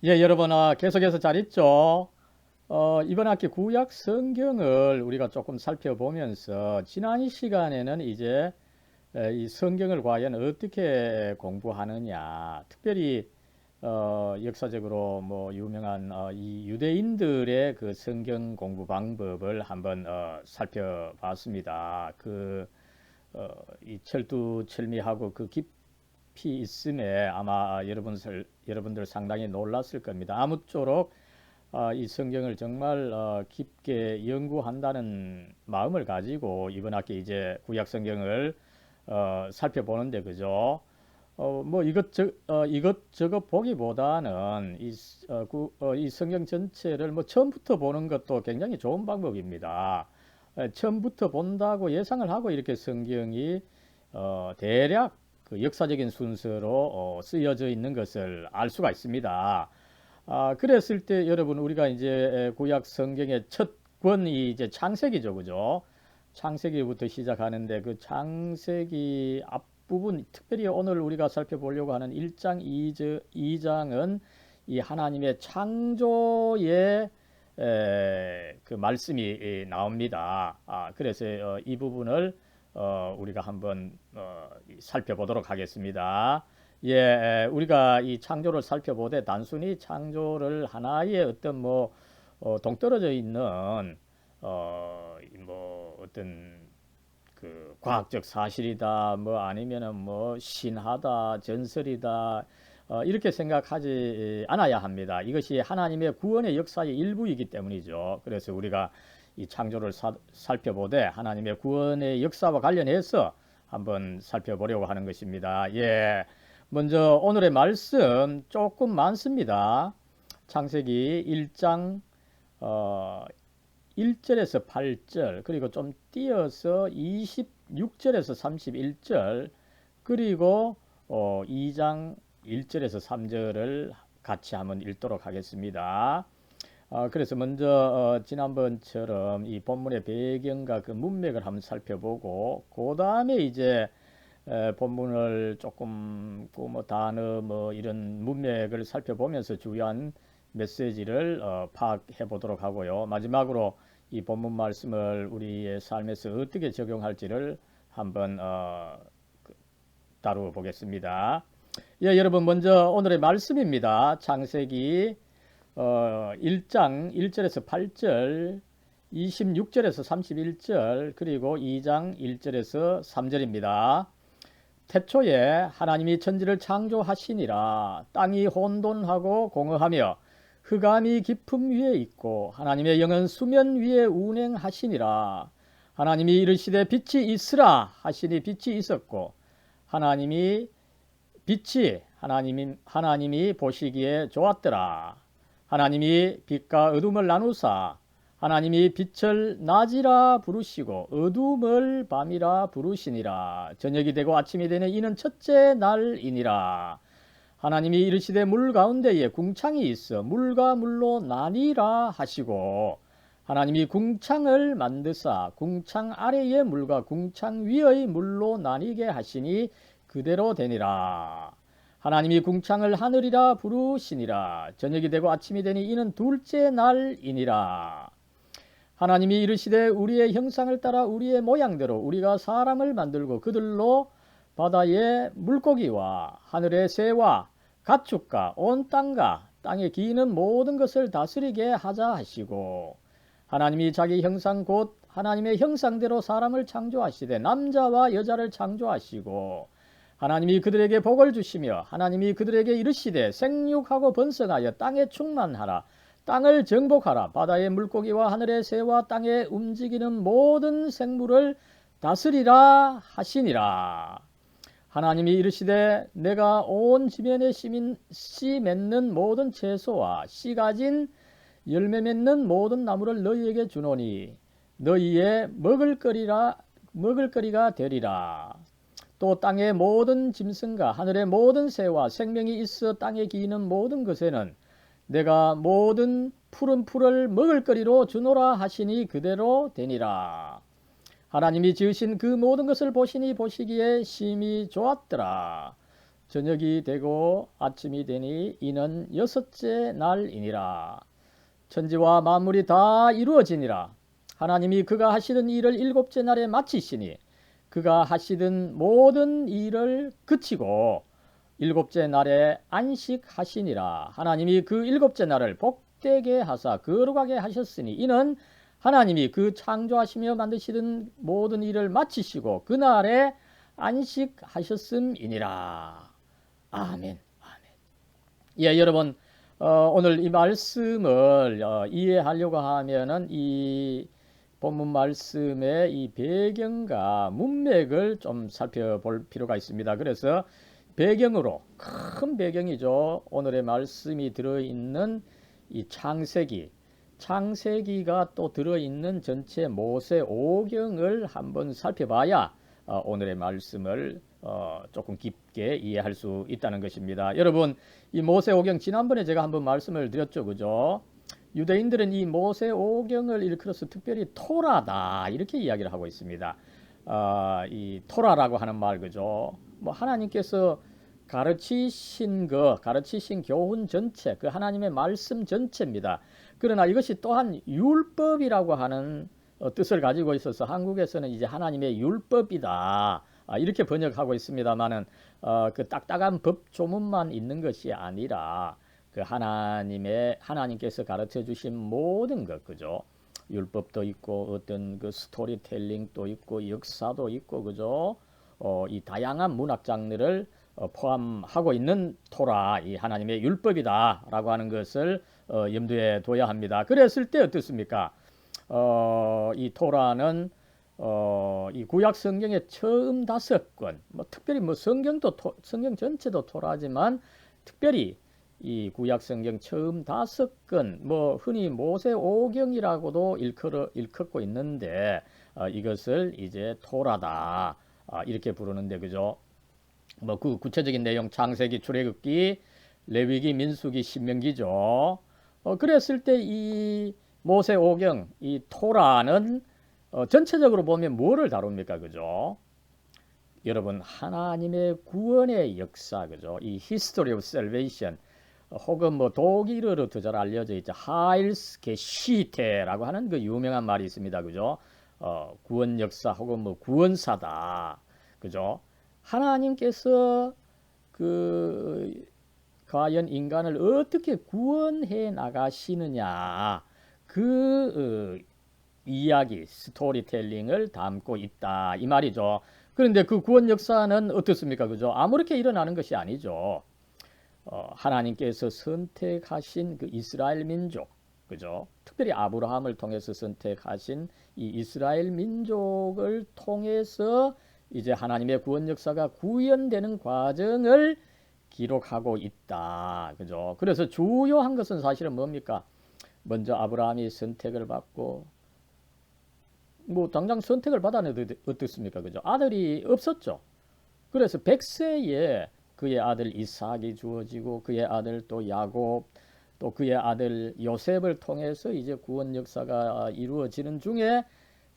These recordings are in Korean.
예, 여러분, 계속해서 잘 있죠? 이번 학기 구약 성경을 우리가 조금 살펴보면서 지난 시간에는 이제 이 성경을 과연 어떻게 공부하느냐, 특별히 역사적으로 뭐 유명한 이 유대인들의 그 성경 공부 방법을 한번 살펴봤습니다. 이 철두철미하고 그 깊이 있음에 아마 여러분들 상당히 놀랐을 겁니다. 아무쪼록 이 성경을 정말 깊게 연구한다는 마음을 가지고 이번 학기 이제 구약 성경을 살펴보는데 그죠? 뭐 이것저것 보기보다는 이 성경 전체를 뭐 처음부터 보는 것도 굉장히 좋은 방법입니다. 처음부터 본다고 예상을 하고 이렇게 성경이 대략 그 역사적인 순서로 쓰여져 있는 것을 알 수가 있습니다. 그랬을 때 여러분 우리가 이제 구약 성경의 첫 권이 이제 창세기죠, 그죠? 창세기부터 시작하는데 그 창세기 앞부분, 특별히 오늘 우리가 살펴보려고 하는 1장, 2장은 이 하나님의 창조의 그 말씀이 나옵니다. 그래서 이 부분을 우리가 한번 살펴보도록 하겠습니다. 예, 우리가 이 창조를 살펴보되 단순히 창조를 하나의 어떤 뭐 동떨어져 있는 뭐 어떤 그 과학적 사실이다 뭐 아니면은 뭐 신화다 전설이다 이렇게 생각하지 않아야 합니다. 이것이 하나님의 구원의 역사의 일부이기 때문이죠. 그래서 우리가 이 창조를 살펴보되 하나님의 구원의 역사와 관련해서 한번 살펴보려고 하는 것입니다. 예. 먼저 오늘의 말씀 조금 많습니다. 창세기 1장 1절에서 8절 그리고 좀 띄어서 26절에서 31절 그리고 2장 1절에서 3절을 같이 한번 읽도록 하겠습니다. 그래서 먼저 지난번처럼 이 본문의 배경과 그 문맥을 한번 살펴보고 그 다음에 이제 본문을 조금 그 뭐 단어 뭐 이런 문맥을 살펴보면서 주요한 메시지를 파악해 보도록 하고요. 마지막으로 이 본문 말씀을 우리의 삶에서 어떻게 적용할지를 한번 다루어 보겠습니다. 예, 여러분 먼저 오늘의 말씀입니다. 창세기 1장 1절에서 8절, 26절에서 31절, 그리고 2장 1절에서 3절입니다. 태초에 하나님이 천지를 창조하시니라. 땅이 혼돈하고 공허하며 흑암이 깊음 위에 있고 하나님의 영은 수면 위에 운행하시니라. 하나님이 이르시되 빛이 있으라 하시니 빛이 있었고 하나님이 빛이 하나님이 보시기에 좋았더라. 하나님이 빛과 어둠을 나누사 하나님이 빛을 낮이라 부르시고 어둠을 밤이라 부르시니라. 저녁이 되고 아침이 되는 이는 첫째 날이니라. 하나님이 이르시되 물 가운데에 궁창이 있어 물과 물로 나뉘라 하시고 하나님이 궁창을 만드사 궁창 아래의 물과 궁창 위의 물로 나뉘게 하시니 그대로 되니라. 하나님이 궁창을 하늘이라 부르시니라. 저녁이 되고 아침이 되니 이는 둘째 날이니라. 하나님이 이르시되 우리의 형상을 따라 우리의 모양대로 우리가 사람을 만들고 그들로 바다의 물고기와 하늘의 새와 가축과 온 땅과 땅에 기는 모든 것을 다스리게 하자 하시고 하나님이 자기 형상 곧 하나님의 형상대로 사람을 창조하시되 남자와 여자를 창조하시고 하나님이 그들에게 복을 주시며 하나님이 그들에게 이르시되 생육하고 번성하여 땅에 충만하라. 땅을 정복하라. 바다의 물고기와 하늘의 새와 땅에 움직이는 모든 생물을 다스리라 하시니라. 하나님이 이르시되 내가 온 지면에 씨 맺는 모든 채소와 씨 가진 열매 맺는 모든 나무를 너희에게 주노니 너희의 먹을거리가 되리라. 또 땅의 모든 짐승과 하늘의 모든 새와 생명이 있어 땅에 기는 모든 것에는 내가 모든 푸른 풀을 먹을거리로 주노라 하시니 그대로 되니라. 하나님이 지으신 그 모든 것을 보시니 보시기에 심히 좋았더라. 저녁이 되고 아침이 되니 이는 여섯째 날이니라. 천지와 만물이 다 이루어지니라. 하나님이 그가 하시던 일을 일곱째 날에 마치시니 그가 하시던 모든 일을 그치고 일곱째 날에 안식하시니라. 하나님이 그 일곱째 날을 복되게 하사 거룩하게 하셨으니 이는 하나님이 그 창조하시며 만드시던 모든 일을 마치시고 그날에 안식하셨음이니라. 아멘. 아멘. 예, 여러분, 오늘 이 말씀을 이해하려고 하면은 이 본문 말씀의 이 배경과 문맥을 좀 살펴볼 필요가 있습니다. 그래서 배경으로, 큰 배경이죠. 오늘의 말씀이 들어있는 이 창세기가 또 들어있는 전체 모세 오경을 한번 살펴봐야 오늘의 말씀을 조금 깊게 이해할 수 있다는 것입니다. 여러분, 이 모세 오경 지난번에 제가 한번 말씀을 드렸죠, 그죠? 유대인들은 이 모세 오경을 일컬어서 특별히 토라다 이렇게 이야기를 하고 있습니다. 이 토라라고 하는 말, 그죠? 뭐 하나님께서 가르치신 교훈 전체, 그 하나님의 말씀 전체입니다. 그러나 이것이 또한 율법이라고 하는 뜻을 가지고 있어서 한국에서는 이제 하나님의 율법이다 이렇게 번역하고 있습니다만은 그 딱딱한 법 조문만 있는 것이 아니라 그 하나님께서 가르쳐 주신 모든 것, 그죠? 율법도 있고 어떤 그 스토리텔링도 있고 역사도 있고, 그죠? 이 다양한 문학 장르를 포함하고 있는 토라, 이 하나님의 율법이다라고 하는 것을 염두에 둬야 합니다. 그랬을 때 어떻습니까? 이 토라는 이 구약 성경의 처음 5권, 뭐 특별히 뭐 성경 전체도 토라지만 특별히 이 구약 성경 처음 5권, 뭐 흔히 모세 오경이라고도 일컫고 있는데 이것을 이제 토라다 이렇게 부르는데, 그죠? 뭐 그 구체적인 내용 창세기, 출애굽기, 레위기, 민수기, 신명기죠. 그랬을 때 이 모세 오경, 이 토라는 전체적으로 보면 뭐를 다룹니까, 그죠? 여러분, 하나님의 구원의 역사, 그죠? 이 History of Salvation, 혹은 뭐 독일어로 더 잘 알려져 있죠. 하일스게시테라고 하는 그 유명한 말이 있습니다, 그죠? 구원 역사 혹은 뭐 구원사다, 그죠? 하나님께서 그 과연 인간을 어떻게 구원해 나가시느냐, 그 이야기, 스토리텔링을 담고 있다 이 말이죠. 그런데 그 구원 역사는 어떻습니까, 그죠? 아무렇게 일어나는 것이 아니죠. 하나님께서 선택하신 그 이스라엘 민족, 그죠? 특별히 아브라함을 통해서 선택하신 이 이스라엘 민족을 통해서 이제 하나님의 구원 역사가 구현되는 과정을 기록하고 있다, 그죠? 그래서 주요한 것은 사실은 뭡니까? 먼저 아브라함이 선택을 받고, 뭐 당장 선택을 받았는데 어떻습니까, 그죠? 아들이 없었죠. 그래서 100세에 그의 아들 이삭이 주어지고 그의 아들 또 야곱, 또 그의 아들 요셉을 통해서 이제 구원 역사가 이루어지는 중에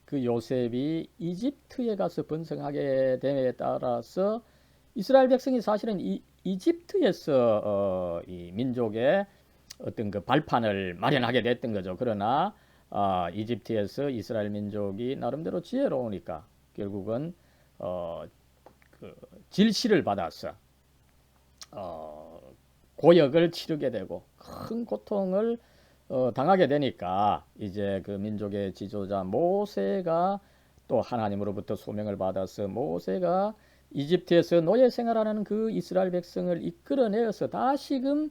그 요셉이 이집트에 가서 번성하게 됨에 따라서 이스라엘 백성이 사실은 이집트에서 이 민족의 어떤 그 발판을 마련하게 됐던 거죠. 그러나 이집트에서 이스라엘 민족이 나름대로 지혜로우니까 결국은 그 질시를 받아서 고역을 치르게 되고 큰 고통을 당하게 되니까 이제 그 민족의 지도자 모세가 또 하나님으로부터 소명을 받아서 모세가 이집트에서 노예 생활하는 그 이스라엘 백성을 이끌어내어서 다시금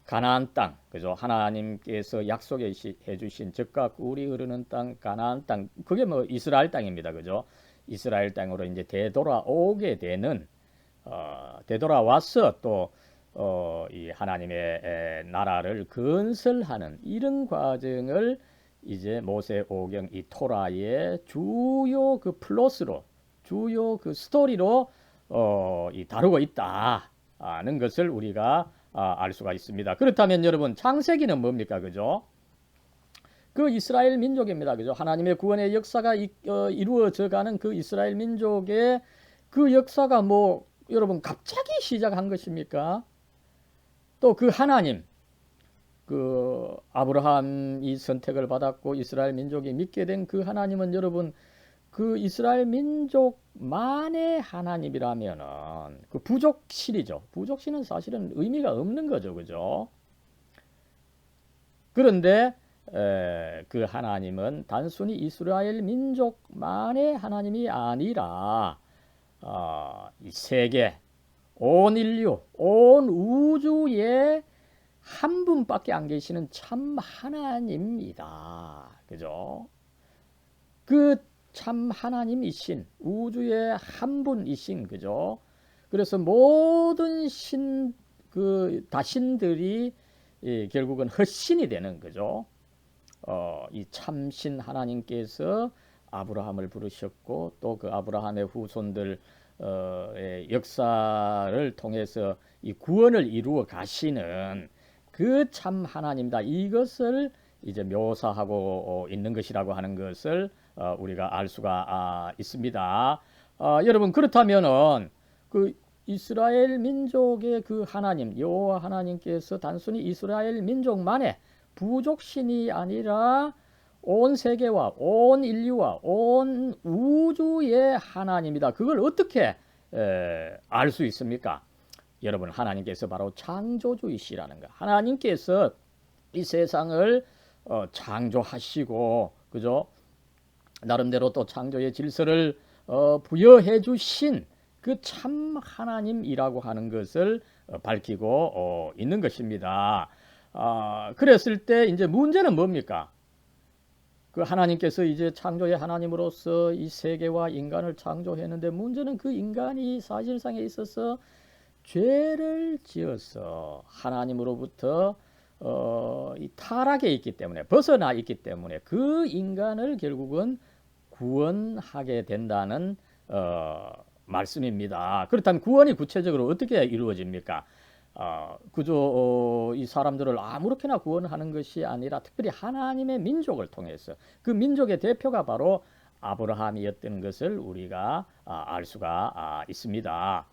가나안 땅, 그죠? 하나님께서 약속해 주신 젖과 꿀이 흐르는 땅, 가나안 땅, 그게 뭐 이스라엘 땅입니다, 그죠? 이스라엘 땅으로 이제 되돌아오게 되는 되돌아와서 또 이 하나님의 나라를 건설하는 이런 과정을 이제 모세 오경 이 토라의 주요 그 플롯으로, 주요 그 스토리로 이 다루고 있다는 것을 우리가 알 수가 있습니다. 그렇다면 여러분, 창세기는 뭡니까, 그죠? 그 이스라엘 민족입니다, 그죠? 하나님의 구원의 역사가 이루어져가는 그 이스라엘 민족의 그 역사가 뭐 여러분 갑자기 시작한 것입니까? 또 그 하나님, 그 아브라함이 선택을 받았고 이스라엘 민족이 믿게 된 그 하나님은 여러분 그 이스라엘 민족만의 하나님이라면은 그 부족신이죠. 부족신은 사실은 의미가 없는 거죠, 그죠? 그런데 그 하나님은 단순히 이스라엘 민족만의 하나님이 아니라 이 세계, 온 인류, 온 우주에 한 분밖에 안 계시는 참 하나님입니다. 그죠? 그 참 하나님이신 우주의 한 분이신 그죠? 그래서 모든 다신들이 결국은 헛신이 되는 거죠. 이 참신 하나님께서 아브라함을 부르셨고 또 그 아브라함의 후손들 의 역사를 통해서 이 구원을 이루어 가시는 그 참 하나님이다. 이것을 이제 묘사하고 있는 것이라고 하는 것을 우리가 알 수가 있습니다. 여러분 그렇다면은 그 이스라엘 민족의 그 하나님 여호와 하나님께서 단순히 이스라엘 민족만의 부족신이 아니라 온 세계와 온 인류와 온 우주의 하나님이다. 그걸 어떻게 알 수 있습니까? 여러분 하나님께서 바로 창조주이시라는 거. 하나님께서 이 세상을 창조하시고 그죠? 나름대로 또 창조의 질서를 부여해 주신 그 참 하나님이라고 하는 것을 밝히고 있는 것입니다. 그랬을 때 이제 문제는 뭡니까? 그 하나님께서 이제 창조의 하나님으로서 이 세계와 인간을 창조했는데 문제는 그 인간이 사실상에 있어서 죄를 지어서 하나님으로부터 이 타락에 있기 때문에 벗어나 있기 때문에 그 인간을 결국은 구원하게 된다는 말씀입니다. 그렇다면 구원이 구체적으로 어떻게 이루어집니까? 그저 이 사람들을 아무렇게나 구원하는 것이 아니라 특별히 하나님의 민족을 통해서 그 민족의 대표가 바로 아브라함이었던 것을 우리가 알 수가 있습니다.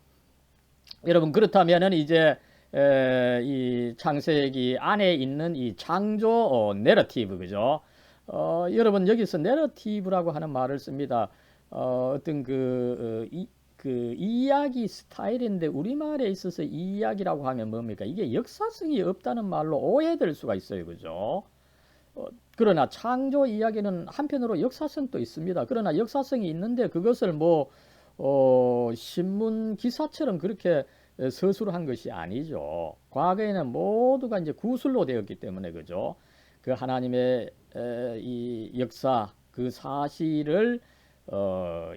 여러분 그렇다면은 이제 이 창세기 안에 있는 이 창조 내러티브 그죠? 여러분 여기서 내러티브라고 하는 말을 씁니다. 어떤 그 이야기 스타일인데 우리말에 있어서 이야기라고 하면 뭡니까? 이게 역사성이 없다는 말로 오해될 수가 있어요. 그죠? 그러나 창조 이야기는 한편으로 역사성도 있습니다. 그러나 역사성이 있는데 그것을 뭐 신문 기사처럼 그렇게 서술한 것이 아니죠. 과거에는 모두가 이제 구술로 되었기 때문에 그죠? 그 하나님의 이 역사 그 사실을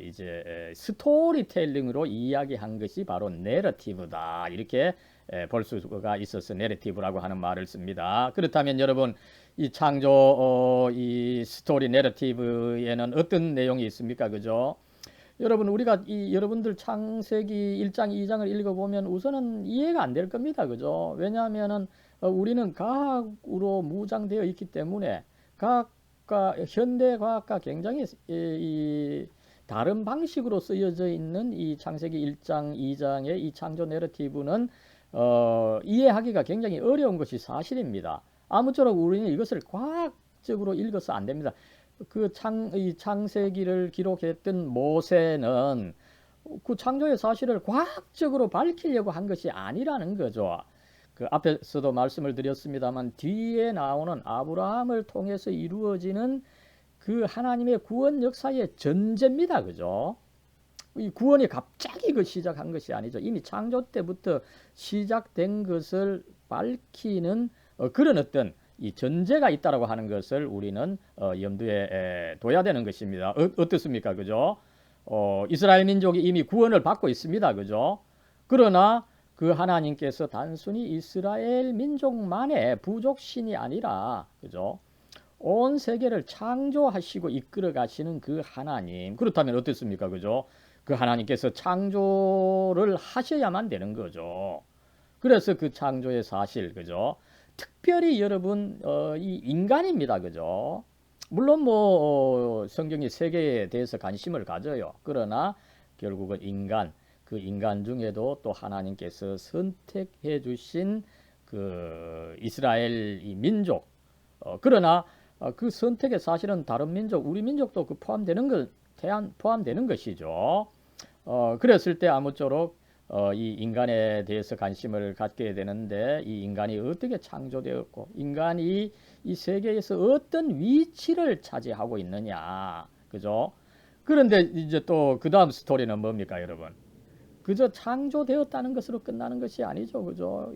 이제 스토리텔링으로 이야기한 것이 바로 내러티브다. 이렇게 볼 수가 있어서 내러티브라고 하는 말을 씁니다. 그렇다면 여러분 이 창조 이 스토리 내러티브에는 어떤 내용이 있습니까? 그죠? 여러분 우리가 여러분들 창세기 1장 2장을 읽어보면 우선은 이해가 안 될 겁니다. 그죠? 왜냐하면은 우리는 과학으로 무장되어 있기 때문에 현대 과학과 굉장히 다른 방식으로 쓰여져 있는 이 창세기 1장 2장의 이 창조 내러티브는 이해하기가 굉장히 어려운 것이 사실입니다. 아무쪼록 우리는 이것을 과학적으로 읽어서 안 됩니다. 이 창세기를 기록했던 모세는 그 창조의 사실을 과학적으로 밝히려고 한 것이 아니라는 거죠. 그 앞에서도 말씀을 드렸습니다만 뒤에 나오는 아브라함을 통해서 이루어지는 그 하나님의 구원 역사의 전제입니다. 그죠? 이 구원이 갑자기 시작한 것이 아니죠. 이미 창조 때부터 시작된 것을 밝히는 그런 어떤 이 전제가 있다라고 하는 것을 우리는 염두에 둬야 되는 것입니다. 어떻습니까? 그죠? 이스라엘 민족이 이미 구원을 받고 있습니다. 그죠? 그러나 그 하나님께서 단순히 이스라엘 민족만의 부족신이 아니라 그죠? 온 세계를 창조하시고 이끌어 가시는 그 하나님. 그렇다면 어떻습니까? 그죠? 그 하나님께서 창조를 하셔야만 되는 거죠. 그래서 그 창조의 사실 그죠? 특별히 여러분 이 인간입니다. 그죠? 물론 뭐 성경이 세계에 대해서 관심을 가져요. 그러나 결국은 인간 그 그 인간 중에도 또 하나님께서 선택해 주신 그 이스라엘 이 민족, 그러나 그 선택에 사실은 다른 민족, 우리 민족도 그 포함되는 것이죠. 그랬을 때 아무쪼록 이 인간에 대해서 관심을 갖게 되는데, 이 인간이 어떻게 창조되었고 인간이 이 세계에서 어떤 위치를 차지하고 있느냐, 그죠? 그런데 이제 또 그 다음 스토리는 뭡니까, 여러분? 그저 창조되었다는 것으로 끝나는 것이 아니죠, 그죠?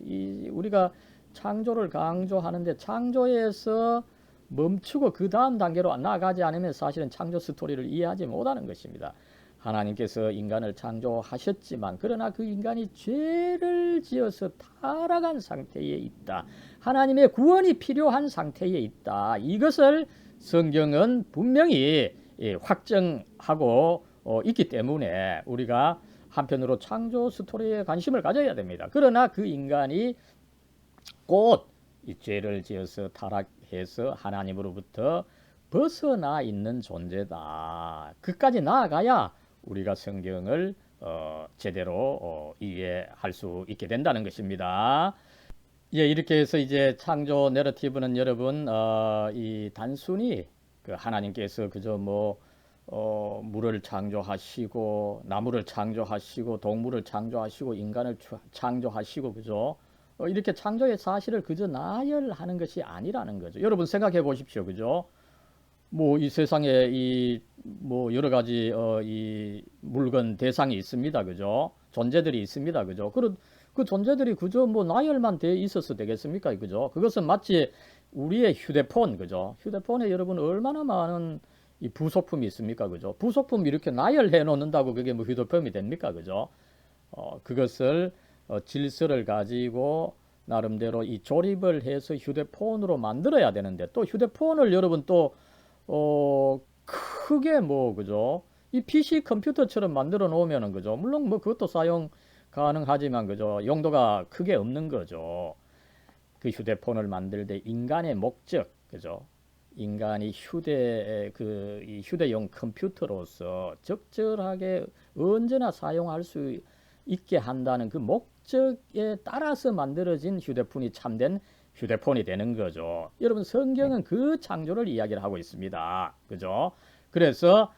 우리가 창조를 강조하는데 창조에서 멈추고 그 다음 단계로 나아가지 않으면 사실은 창조 스토리를 이해하지 못하는 것입니다. 하나님께서 인간을 창조하셨지만 그러나 그 인간이 죄를 지어서 타락한 상태에 있다. 하나님의 구원이 필요한 상태에 있다. 이것을 성경은 분명히 확정하고 있기 때문에 우리가 한편으로 창조 스토리에 관심을 가져야 됩니다. 그러나 그 인간이 곧 이 죄를 지어서 타락해서 하나님으로부터 벗어나 있는 존재다. 그까지 나아가야 우리가 성경을 제대로 이해할 수 있게 된다는 것입니다. 예, 이렇게 해서 이제 창조 내러티브는 여러분 이 단순히 그 하나님께서 그저 물을 창조하시고 나무를 창조하시고 동물을 창조하시고 인간을 창조하시고 그죠? 이렇게 창조의 사실을 그저 나열하는 것이 아니라는 거죠. 여러분 생각해 보십시오, 그죠? 이 세상에 여러 가지 이 물건 대상이 있습니다, 그죠? 존재들이 있습니다, 그죠? 그 존재들이 그저 나열만 돼 있어서 되겠습니까, 그죠? 그것은 마치 우리의 휴대폰, 그죠? 휴대폰에 여러분 얼마나 많은 이 부속품이 있습니까, 그죠? 부속품 이렇게 나열해 놓는다고 그게 휴대폰이 됩니까, 그죠? 그것을 질서를 가지고 나름대로 이 조립을 해서 휴대폰으로 만들어야 되는데, 또 휴대폰을 여러분 또 크게 그죠? 이 PC 컴퓨터처럼 만들어 놓으면은 그죠? 물론 그것도 사용 가능하지만 그죠? 용도가 크게 없는 거죠. 그 휴대폰을 만들 때 인간의 목적, 그죠? 인간이 이 휴대용 컴퓨터로서 적절하게 언제나 사용할 수 있게 한다는 그 목적에 따라서 만들어진 휴대폰이 참된 휴대폰이 되는 거죠. 여러분 성경은 그 창조를 이야기를 하고 있습니다. 그죠? 그래서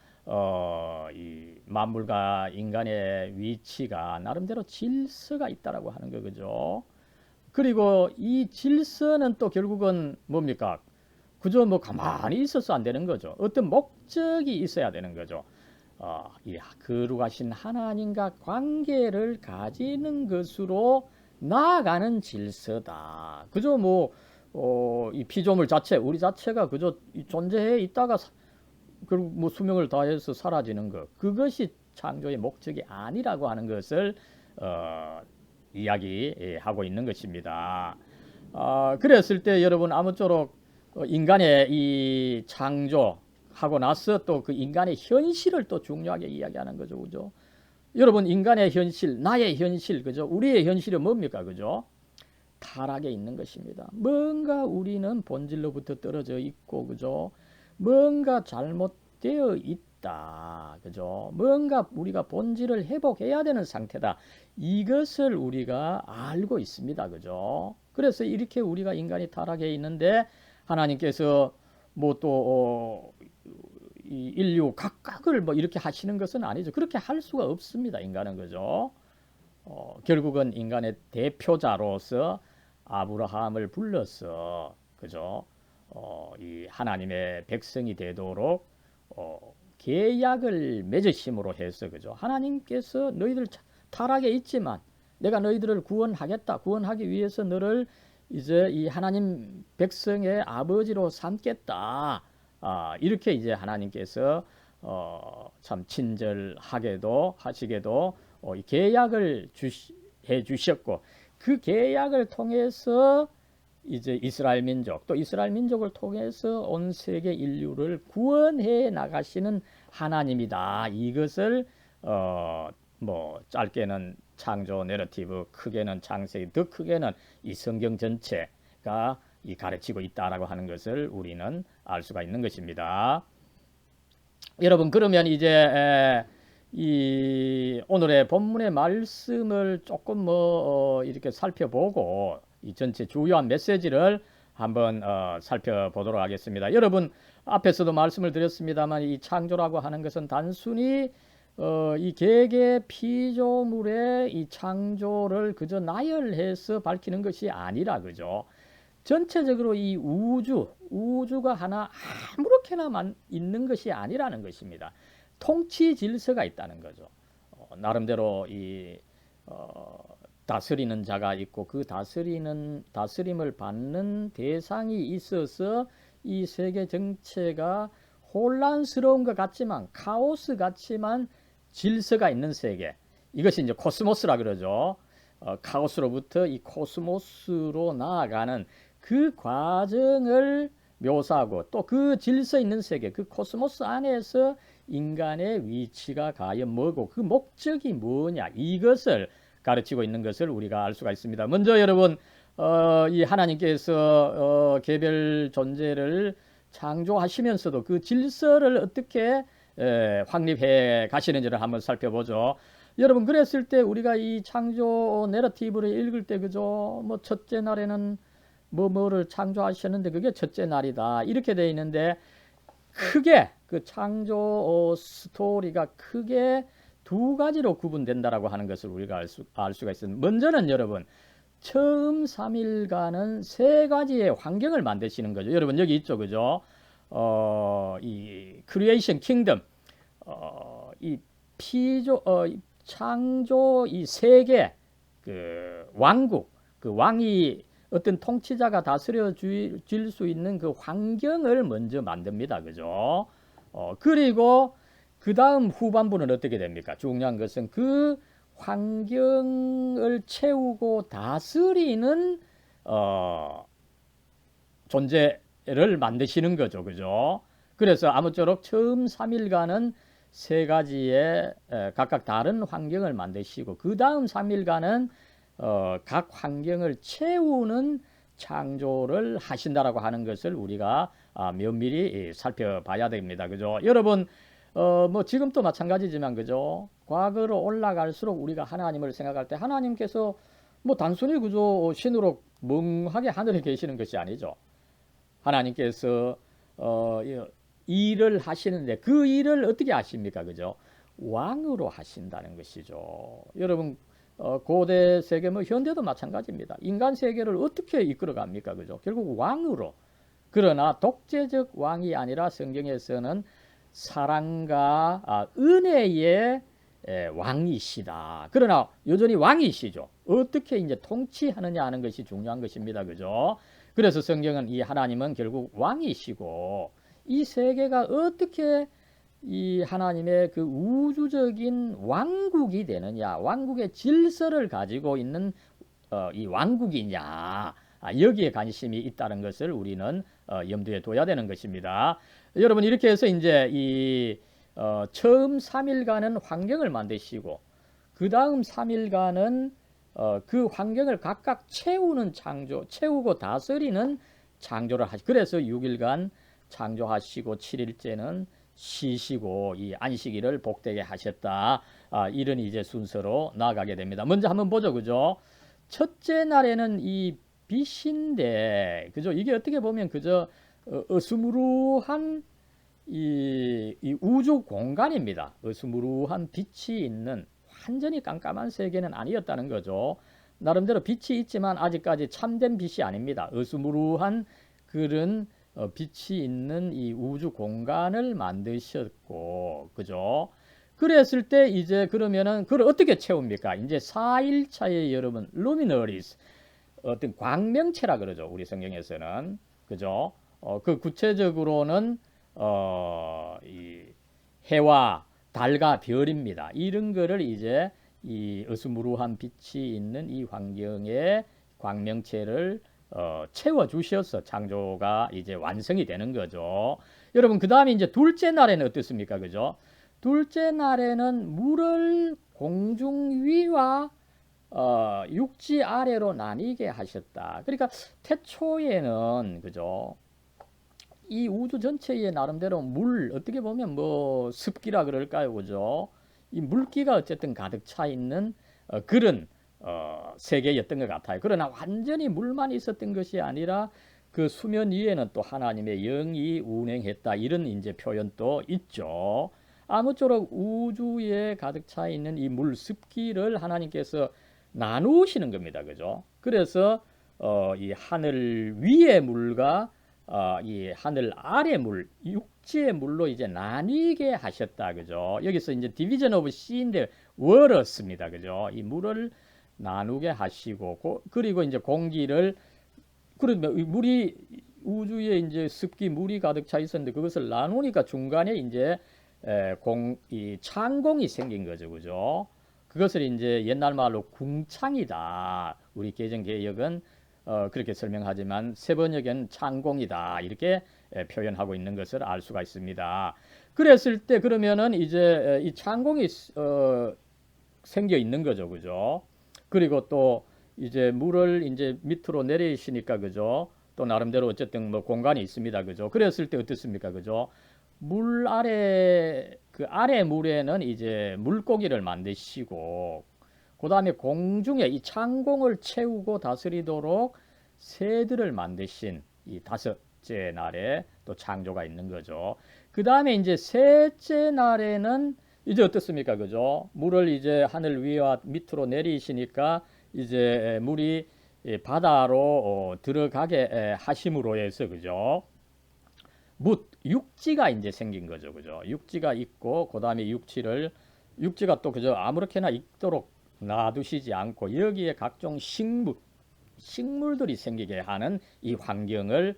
이 만물과 인간의 위치가 나름대로 질서가 있다라고 하는 거, 그죠? 그리고 이 질서는 또 결국은 뭡니까? 그저 가만히 있어서 안 되는 거죠. 어떤 목적이 있어야 되는 거죠. 이 거룩하신 하나님과 관계를 가지는 것으로 나아가는 질서다. 그저 이 피조물 자체, 우리 자체가 그저 존재해 있다가 그리고 수명을 다해서 사라지는 것, 그것이 창조의 목적이 아니라고 하는 것을 이야기하고 있는 것입니다. 그랬을 때 여러분 아무쪼록 인간의 이 창조하고 나서 또 그 인간의 현실을 또 중요하게 이야기하는 거죠, 그죠? 여러분 인간의 현실, 나의 현실, 그죠? 우리의 현실은 뭡니까, 그죠? 타락에 있는 것입니다. 뭔가 우리는 본질로부터 떨어져 있고, 그죠? 뭔가 잘못되어 있다, 그죠? 뭔가 우리가 본질을 회복해야 되는 상태다. 이것을 우리가 알고 있습니다, 그죠? 그래서 이렇게 우리가 인간이 타락해 있는데 하나님께서 이 인류 각각을 이렇게 하시는 것은 아니죠. 그렇게 할 수가 없습니다, 인간은, 그죠? 결국은 인간의 대표자로서 아브라함을 불러서, 그죠? 이 하나님의 백성이 되도록 계약을 맺으심으로 해서, 그죠? 하나님께서 너희들 타락에 있지만 내가 너희들을 구원하겠다. 구원하기 위해서 너를 이제 이 하나님 백성의 아버지로 삼겠다. 이렇게 이제 하나님께서 참 친절하게도 하시게도 이 계약을 해 주셨고, 그 계약을 통해서 이제 이스라엘 민족, 또 이스라엘 민족을 통해서 온 세계 인류를 구원해 나가시는 하나님이다. 이것을 짧게는 창조 내러티브, 크게는 창세기, 더 크게는 이 성경 전체가 이 가르치고 있다라고 하는 것을 우리는 알 수가 있는 것입니다. 여러분 그러면 이제 이 오늘의 본문의 말씀을 조금 이렇게 살펴보고 이 전체 주요한 메시지를 한번 살펴보도록 하겠습니다. 여러분 앞에서도 말씀을 드렸습니다만 이 창조라고 하는 것은 단순히 이 개개 피조물의 이 창조를 그저 나열해서 밝히는 것이 아니라 그죠. 전체적으로 이 우주가 하나 아무렇게나 있는 것이 아니라는 것입니다. 통치 질서가 있다는 거죠. 나름대로 이 다스리는 자가 있고 그 다스림을 받는 대상이 있어서 이 세계 정체가 혼란스러운 것 같지만 카오스 같지만 질서가 있는 세계, 이것이 이제 코스모스라 그러죠. 카오스로부터 이 코스모스로 나아가는 그 과정을 묘사하고 또 그 질서 있는 세계, 그 코스모스 안에서 인간의 위치가 과연 뭐고 그 목적이 뭐냐, 이것을 가르치고 있는 것을 우리가 알 수가 있습니다. 먼저 여러분 이 하나님께서 개별 존재를 창조하시면서도 그 질서를 어떻게 확립해 가시는지를 한번 살펴보죠. 여러분 그랬을 때 우리가 이 창조 내러티브를 읽을 때 그죠? 뭐 첫째 날에는 뭐를 창조하셨는데 그게 첫째 날이다 이렇게 돼 있는데 크게 그 창조 스토리가 크게 두 가지로 구분된다라고 하는 것을 우리가 알 수가 있습니다. 먼저는 여러분 처음 3일간은 세 가지의 환경을 만드시는 거죠. 여러분 여기 있죠, 그죠? 이 크리에이션 킹덤, 이 창조 이 세계 그 왕국, 그 왕이 어떤 통치자가 다스려 줄 수 있는 그 환경을 먼저 만듭니다, 그죠? 그리고 그 다음 후반부는 어떻게 됩니까? 중요한 것은 그 환경을 채우고 다스리는 존재를 만드시는 거죠, 그죠? 그래서 아무쪼록 처음 3일간은 세 가지의 각각 다른 환경을 만드시고 그 다음 3일간은 각 환경을 채우는 창조를 하신다라고 하는 것을 우리가 면밀히 살펴봐야 됩니다, 그죠? 여러분 뭐 지금도 마찬가지지만 그죠? 과거로 올라갈수록 우리가 하나님을 생각할 때 하나님께서 뭐 단순히 그죠 신으로 멍하게 하늘에 계시는 것이 아니죠. 하나님께서 일을 하시는데 그 일을 어떻게 하십니까, 그죠? 왕으로 하신다는 것이죠. 여러분 고대 세계 뭐 현대도 마찬가지입니다. 인간 세계를 어떻게 이끌어갑니까, 그죠? 결국 왕으로. 그러나 독재적 왕이 아니라 성경에서는 사랑과 은혜의 왕이시다. 그러나 여전히 왕이시죠. 어떻게 이제 통치하느냐 하는 것이 중요한 것입니다. 그죠? 그래서 성경은 이 하나님은 결국 왕이시고 이 세계가 어떻게 이 하나님의 그 우주적인 왕국이 되느냐, 왕국의 질서를 가지고 있는 이 왕국이냐, 여기에 관심이 있다는 것을 우리는 염두에 둬야 되는 것입니다. 여러분 이렇게 해서 이제 이 처음 3일간은 환경을 만드시고 그 다음 3일간은 그 환경을 각각 채우는 창조, 채우고 다스리는 창조를 하시. 그래서 6일간 창조하시고 7일째는 쉬시고 이 안식일을 복되게 하셨다. 이런 이제 순서로 나아가게 됩니다. 먼저 한번 보죠, 그죠? 첫째 날에는 이 빛인데, 그죠? 이게 어떻게 보면 그저 어스무루한 이 우주 공간입니다. 어스무루한 빛이 있는 완전히 깜깜한 세계는 아니었다는 거죠. 나름대로 빛이 있지만 아직까지 참된 빛이 아닙니다. 어스무루한 그런 빛이 있는 이 우주 공간을 만드셨고, 그죠? 그랬을 때 이제 그러면은 그걸 어떻게 채웁니까? 이제 4일차에 여러분 루미너리스 어떤 광명체라 그러죠. 우리 성경에서는. 그죠? 그 구체적으로는 이 해와 달과 별입니다. 이런 거를 이제 이 어스무루한 빛이 있는 이 환경에 광명체를 채워 주셔서 창조가 이제 완성이 되는 거죠. 여러분 그 다음에 이제 둘째 날에는 어떻습니까, 그죠? 둘째 날에는 물을 공중 위와 육지 아래로 나뉘게 하셨다. 그러니까 태초에는 그죠? 이 우주 전체에 나름대로 물 어떻게 보면 뭐 습기라 그럴까요, 그죠? 이 물기가 어쨌든 가득 차 있는 그런 세계였던 것 같아요. 그러나 완전히 물만 있었던 것이 아니라 그 수면 위에는 또 하나님의 영이 운행했다, 이런 이제 표현도 있죠. 아무쪼록 우주에 가득 차 있는 이 물 습기를 하나님께서 나누시는 겁니다. 그죠? 그래서 이 하늘 위의 물과 이 하늘 아래 물, 육지의 물로 이제 나뉘게 하셨다. 그죠? 여기서 이제 디비전 오브 씨인데 월었습니다. 그죠? 이 물을 나누게 하시고, 그리고 이제 공기를, 그러면 물이 우주에 이제 습기 물이 가득 차 있었는데 그것을 나누니까 중간에 이제 이 창공이 생긴 거죠. 그죠? 그것을 이제 옛날 말로 궁창이다. 우리 개정개혁은 그렇게 설명하지만 세번역에는 창공이다. 이렇게 표현하고 있는 것을 알 수가 있습니다. 그랬을 때 그러면은 이제 이 창공이 생겨 있는 거죠. 그죠? 그리고 또 이제 물을 이제 밑으로 내리시니까 그죠? 또 나름대로 어쨌든 뭐 공간이 있습니다. 그죠? 그랬을 때 어떻습니까? 그죠? 물 아래 그 아래 물에는 이제 물고기를 만드시고 그다음에 공중에 이 창공을 채우고 다스리도록 새들을 만드신 이 다섯째 날에 또 창조가 있는 거죠. 그다음에 이제 셋째 날에는 이제 어떻습니까? 그죠? 물을 이제 하늘 위와 밑으로 내리시니까 이제 물이 바다로 들어가게 하심으로 해서 그죠? 육지가 이제 생긴 거죠. 그죠? 육지가 있고 그다음에 육지가 또 그죠? 아무렇게나 있도록 놔두시지 않고 여기에 각종 식물들이 생기게 하는 이 환경을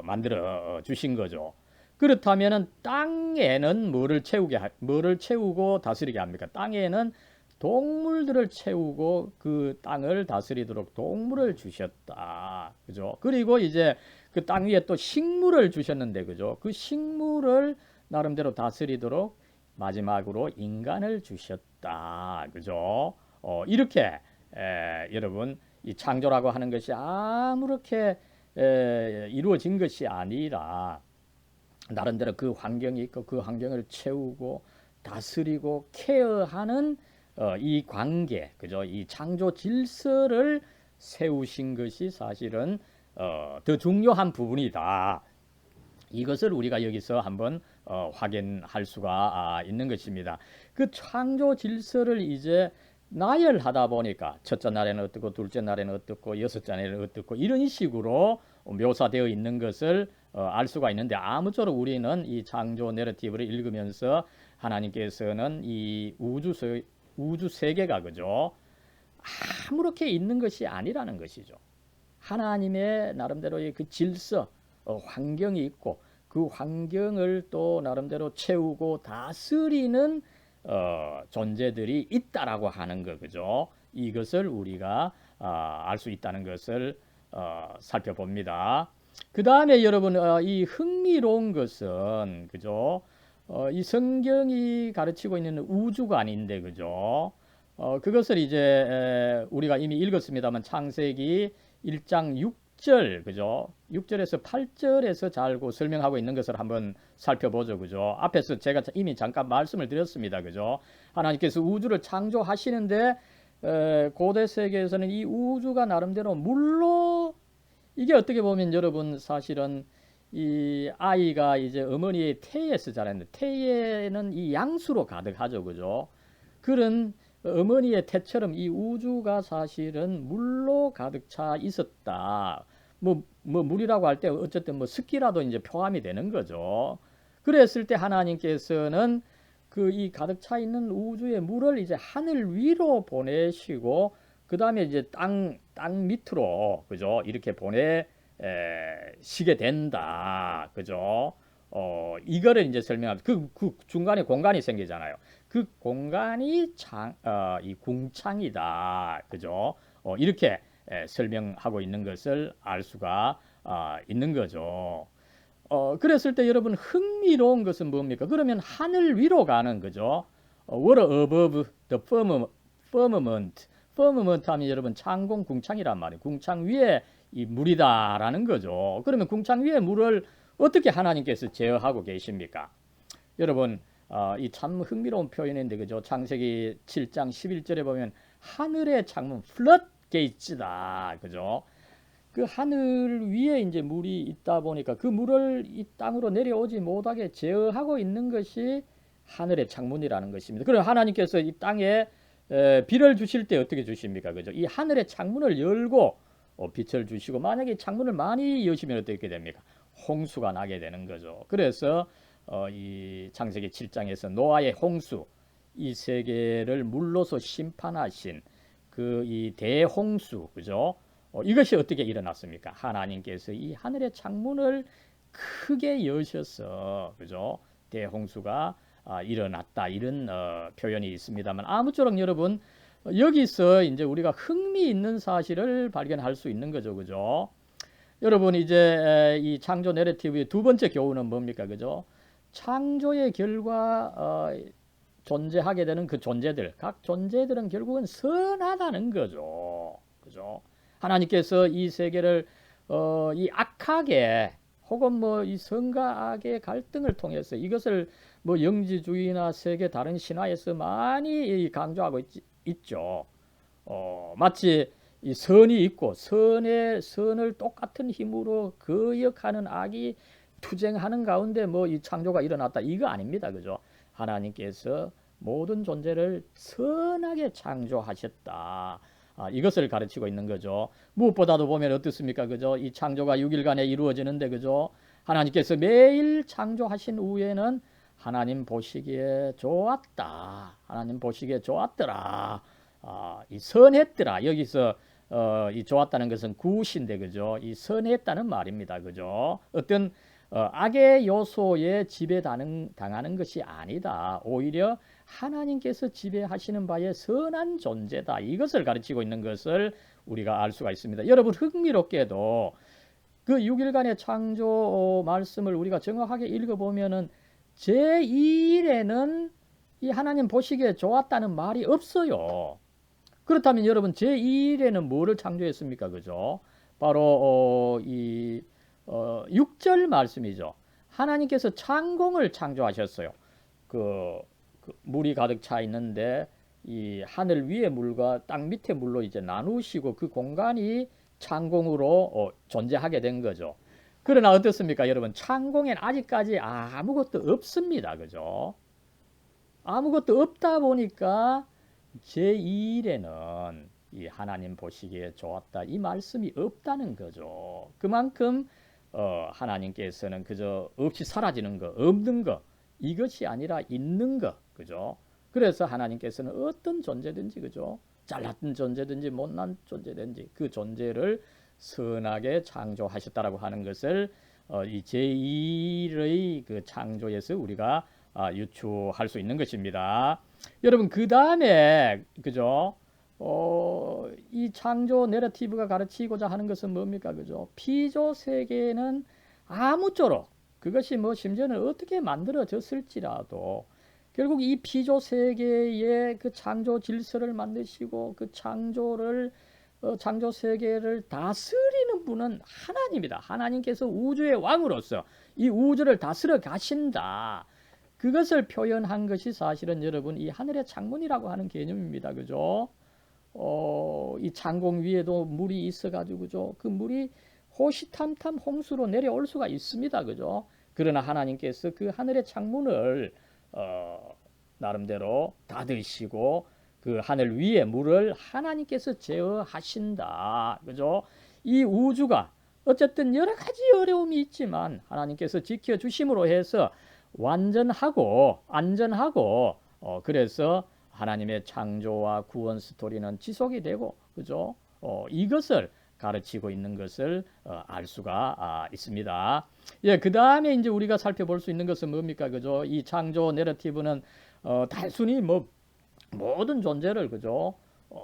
만들어 주신 거죠. 그렇다면은 땅에는 뭐를 채우고 다스리게 합니까? 땅에는 동물들을 채우고 그 땅을 다스리도록 동물을 주셨다. 그죠? 그리고 이제 그 땅 위에 또 식물을 주셨는데, 그죠? 그 식물을 나름대로 다스리도록 마지막으로 인간을 주셨다. 그죠? 이렇게 여러분 이 창조라고 하는 것이 아무렇게 이루어진 것이 아니라 나름대로 그 환경이 있고 그 환경을 채우고 다스리고 케어하는 이 관계, 그죠? 이 창조 질서를 세우신 것이 사실은 더 중요한 부분이다. 이것을 우리가 여기서 한번 확인할 수가 있는 것입니다. 그 창조 질서를 이제 나열하다 보니까 첫째 날에는 어떻고 둘째 날에는 어떻고 여섯째 날에는 어떻고 이런 식으로 묘사되어 있는 것을 알 수가 있는데 아무쪼록 우리는 이 창조 내러티브를 읽으면서 하나님께서는 이 우주 세계가 그죠? 아무렇게 있는 것이 아니라는 것이죠. 하나님의 나름대로의 그 질서, 환경이 있고 그 환경을 또 나름대로 채우고 다스리는 존재들이 있다라고 하는 거 그죠? 이것을 우리가 알 수 있다는 것을 살펴봅니다. 그 다음에 여러분 이 흥미로운 것은 그죠? 이 성경이 가르치고 있는 우주가 아닌데 그죠? 그것을 이제 우리가 이미 읽었습니다만 창세기 1장 6절 그죠? 6절에서 8절에서 잘 설명하고 있는 것을 한번 살펴보죠. 그죠? 앞에서 제가 이미 잠깐 말씀을 드렸습니다. 그죠? 하나님께서 우주를 창조하시는데 고대 세계에서는 이 우주가 나름대로 물로 이게 어떻게 보면 여러분 사실은 이 아이가 이제 어머니의 태에서 자랐는데 태에는 이 양수로 가득하죠. 그죠? 그런 어머니의 태처럼 이 우주가 사실은 물로 가득 차 있었다. 뭐 물이라고 할 때 어쨌든 뭐 습기라도 이제 포함이 되는 거죠. 그랬을 때 하나님께서는 그 이 가득 차 있는 우주의 물을 이제 하늘 위로 보내시고 그 다음에 이제 땅 밑으로 그죠? 이렇게 보내시게 된다. 그죠? 이거를 이제 설명합니다. 그 중간에 공간이 생기잖아요. 그 공간이 이 궁창이다. 그죠? 이렇게 설명하고 있는 것을 알 수가 있는 거죠. 그랬을 때 여러분 흥미로운 것은 뭡니까? 그러면 하늘 위로 가는 거죠. water above the firmament. firmament 하면 여러분 창공 궁창이란 말이에요. 궁창 위에 이 물이다라는 거죠. 그러면 궁창 위에 물을 어떻게 하나님께서 제어하고 계십니까? 여러분 이 참 흥미로운 표현인데 그죠? 창세기 7장 11절에 보면 하늘의 창문 플럿게이츠다. 그죠? 그 하늘 위에 이제 물이 있다 보니까 그 물을 이 땅으로 내려오지 못하게 제어하고 있는 것이 하늘의 창문이라는 것입니다. 그럼 하나님께서 이 땅에 비를 주실 때 어떻게 주십니까? 그죠? 이 하늘의 창문을 열고 빛을 주시고 만약에 창문을 많이 여시면 어떻게 됩니까? 홍수가 나게 되는 거죠. 그래서 이 창세기 7장에서 노아의 홍수 이 세계를 물로서 심판하신 그 이 대홍수 그죠? 이것이 어떻게 일어났습니까? 하나님께서 이 하늘의 창문을 크게 여셔서 그죠? 대홍수가 일어났다 이런 표현이 있습니다만 아무쪼록 여러분 여기서 이제 우리가 흥미있는 사실을 발견할 수 있는 거죠, 그죠? 여러분 이제 이 창조 내러티브의 두 번째 교훈은 뭡니까, 그죠? 창조의 결과 존재하게 되는 그 존재들, 각 존재들은 결국은 선하다는 거죠, 그죠? 하나님께서 이 세계를 이 악하게 혹은 뭐 이 선과 악의 갈등을 통해서 이것을 뭐 영지주의나 세계 다른 신화에서 많이 강조하고 있죠. 마치 이 선이 있고 선을 똑같은 힘으로 거역하는 악이 투쟁하는 가운데 뭐 이 창조가 일어났다 이거 아닙니다, 그죠? 하나님께서 모든 존재를 선하게 창조하셨다. 이것을 가르치고 있는 거죠. 무엇보다도 보면 어떻습니까? 그죠? 이 창조가 6일간에 이루어지는데, 그죠? 하나님께서 매일 창조하신 후에는 하나님 보시기에 좋았다. 하나님 보시기에 좋았더라. 이 선했더라. 여기서 이 좋았다는 것은 굿인데, 그죠? 이 선했다는 말입니다. 그죠? 어떤 악의 요소에 지배당하는 것이 아니다. 오히려 하나님께서 지배하시는 바에 선한 존재다. 이것을 가르치고 있는 것을 우리가 알 수가 있습니다. 여러분 흥미롭게도 그 6일간의 창조 말씀을 우리가 정확하게 읽어보면은 제2일에는 이 하나님 보시기에 좋았다는 말이 없어요. 그렇다면 여러분 제2일에는 뭐를 창조했습니까? 그죠? 바로 이 6절 말씀이죠. 하나님께서 창공을 창조하셨어요. 그 물이 가득 차 있는데 이 하늘 위의 물과 땅 밑의 물로 이제 나누시고 그 공간이 창공으로 존재하게 된 거죠. 그러나 어떻습니까, 여러분? 창공엔 아직까지 아무것도 없습니다. 그죠? 아무것도 없다 보니까 제2일에는 이 하나님 보시기에 좋았다. 이 말씀이 없다는 거죠. 그만큼 하나님께서는 그저 없이 사라지는 거, 없는 거, 이것이 아니라 있는 거, 그죠? 그래서 하나님께서는 어떤 존재든지, 그죠? 잘났던 존재든지 못난 존재든지 그 존재를 선하게 창조하셨다라고 하는 것을 이 제2의 그 창조에서 우리가 유추할 수 있는 것입니다. 여러분 그 다음에 그죠? 이 창조 내러티브가 가르치고자 하는 것은 뭡니까, 그죠? 피조 세계는 아무쪼록 그것이 뭐 심지어는 어떻게 만들어졌을지라도 결국 이 피조 세계의 그 창조 질서를 만드시고 그 창조 세계를 다스리는 분은 하나님이다. 하나님께서 우주의 왕으로서 이 우주를 다스려 가신다. 그것을 표현한 것이 사실은 여러분 이 하늘의 창문이라고 하는 개념입니다. 그죠? 이 창공 위에도 물이 있어가지고 그죠? 그 물이 호시탐탐 홍수로 내려올 수가 있습니다. 그죠? 그러나 하나님께서 그 하늘의 창문을 나름대로 닫으시고 그 하늘 위에 물을 하나님께서 제어하신다. 그죠? 이 우주가 어쨌든 여러 가지 어려움이 있지만 하나님께서 지켜주심으로 해서 완전하고 안전하고 그래서 하나님의 창조와 구원 스토리는 지속이 되고 그죠? 이것을 가르치고 있는 것을 알 수가 있습니다. 예, 그 다음에 이제 우리가 살펴볼 수 있는 것은 뭡니까, 그죠? 이 창조 내러티브는 단순히 뭐 모든 존재를 그죠?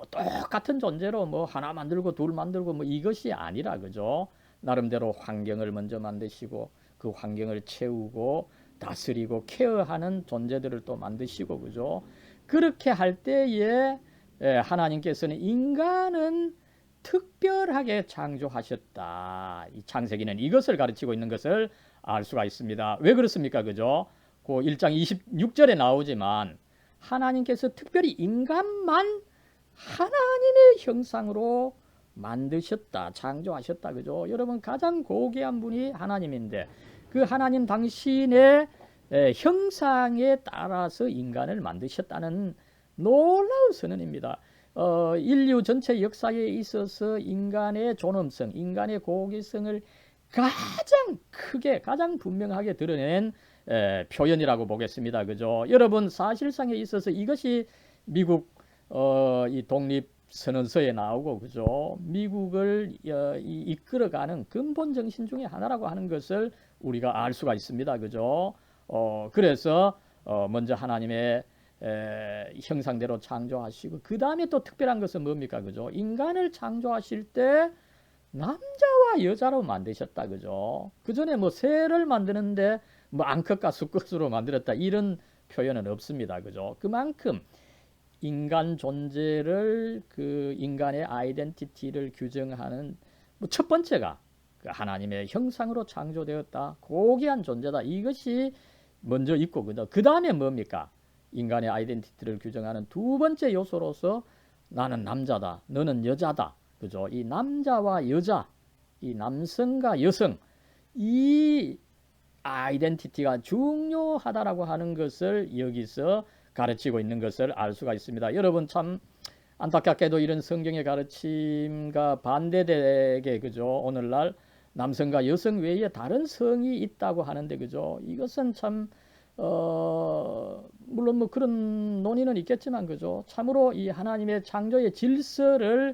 똑같은 존재로 뭐 하나 만들고 둘 만들고 뭐 이것이 아니라 그죠? 나름대로 환경을 먼저 만드시고 그 환경을 채우고 다스리고 케어하는 존재들을 또 만드시고 그죠? 그렇게 할 때에 하나님께서는 인간은 특별하게 창조하셨다. 이 창세기는 이것을 가르치고 있는 것을 알 수가 있습니다. 왜 그렇습니까? 그죠? 그 1장 26절에 나오지만 하나님께서 특별히 인간만 하나님의 형상으로 만드셨다, 창조하셨다. 그죠? 여러분 가장 고귀한 분이 하나님인데 그 하나님 당신의 형상에 따라서 인간을 만드셨다는 놀라운 선언입니다. 인류 전체 역사에 있어서 인간의 존엄성, 인간의 고귀성을 가장 크게, 가장 분명하게 드러낸 표현이라고 보겠습니다. 그죠? 여러분 사실상에 있어서 이것이 미국 이 독립선언서에 나오고 그죠? 미국을 이끌어가는 근본 정신 중에 하나라고 하는 것을 우리가 알 수가 있습니다. 그죠? 그래서 먼저 하나님의 형상대로 창조하시고 그 다음에 또 특별한 것은 뭡니까? 그죠? 인간을 창조하실 때 남자와 여자로 만드셨다. 그죠? 그 전에 뭐 새를 만드는데 뭐 암컷과 수컷으로 만들었다 이런 표현은 없습니다. 그죠? 그만큼 인간 존재를 그 인간의 아이덴티티를 규정하는 뭐 첫 번째가 그 하나님의 형상으로 창조되었다. 고귀한 존재다. 이것이 먼저 있고 그 다음에 뭡니까? 인간의 아이덴티티를 규정하는 두 번째 요소로서 나는 남자다. 너는 여자다. 그죠? 이 남자와 여자, 이 남성과 여성, 이 아이덴티티가 중요하다라고 하는 것을 여기서 가르치고 있는 것을 알 수가 있습니다. 여러분 참 안타깝게도 이런 성경의 가르침과 반대되게 그죠? 오늘날 남성과 여성 외에 다른 성이 있다고 하는데 그죠? 이것은 참 물론 뭐 그런 논의는 있겠지만 그죠? 참으로 이 하나님의 창조의 질서를